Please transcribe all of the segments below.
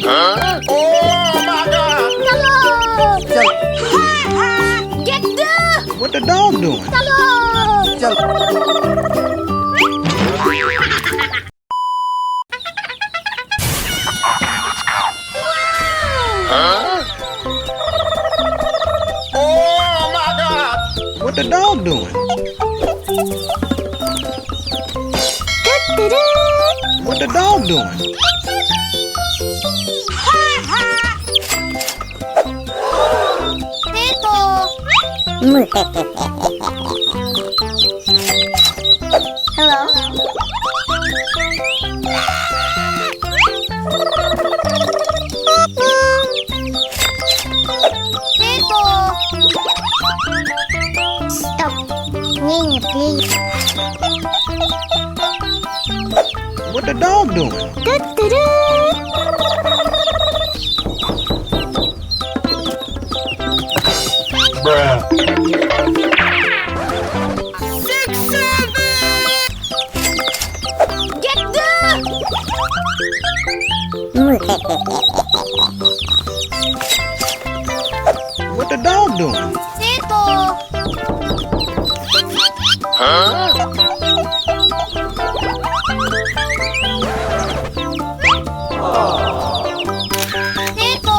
Huh? Oh my God! Hello! Get the! What the dog doing? Hello! Huh? Oh my God! What the dog doing? What the dog doing? Hello? Stop. Nini, please. What the dog doing? Bruh. 6, 7. Get the! What the dog doing? Dito. Huh? Dito.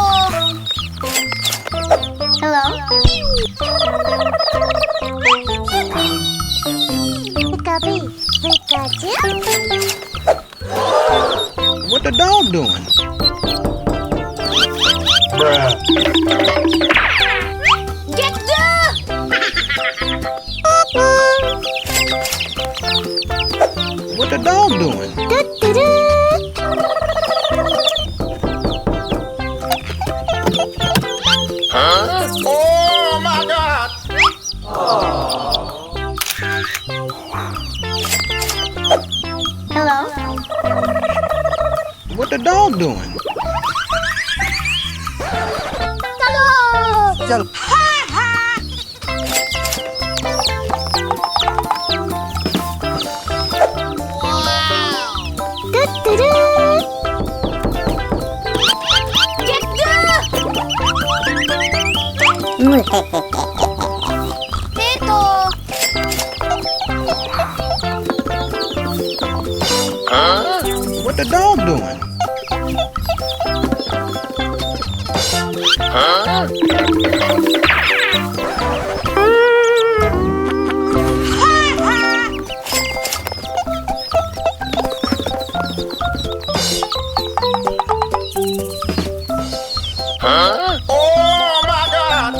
Hello? Pikapi. Pikachu? What the dog doing? Bruh. Get the! What the dog doing? Huh? Oh my God! Hello? What the dog doing? Hello! Get Dito. Huh? What the dog doing? Huh? Huh? Oh my God!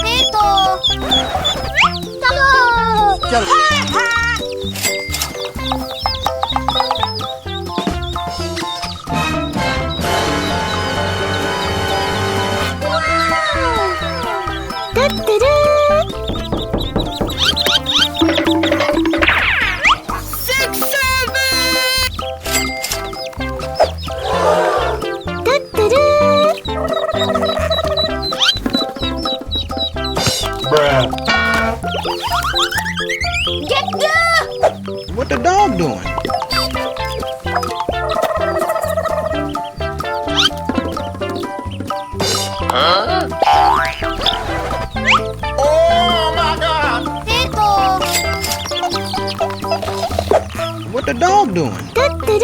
Dito. Hello! Bruh. Get the! What the dog doing? Huh? Oh my God! Dito. What the dog doing? Get the!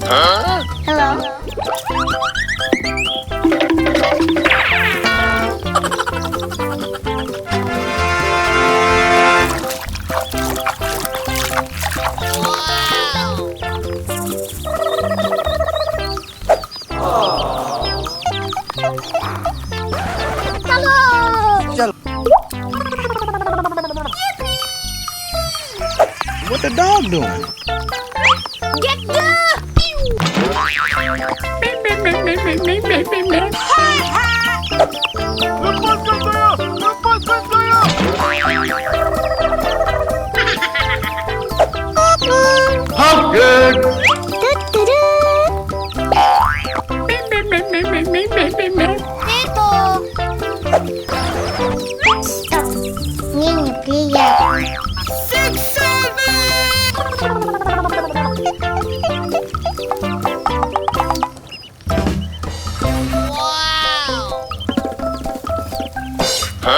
Huh? Hello? Hello! What the dog doing? Get the! What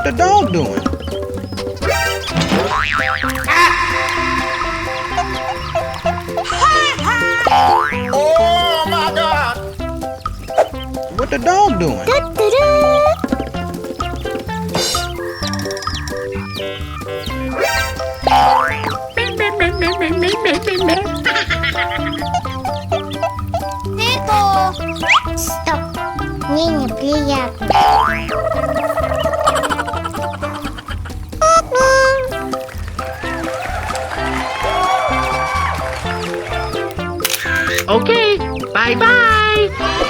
the dog doing? Oh my God! What the dog doing? Neko. Стоп! Мне неприятно. Okay, bye-bye.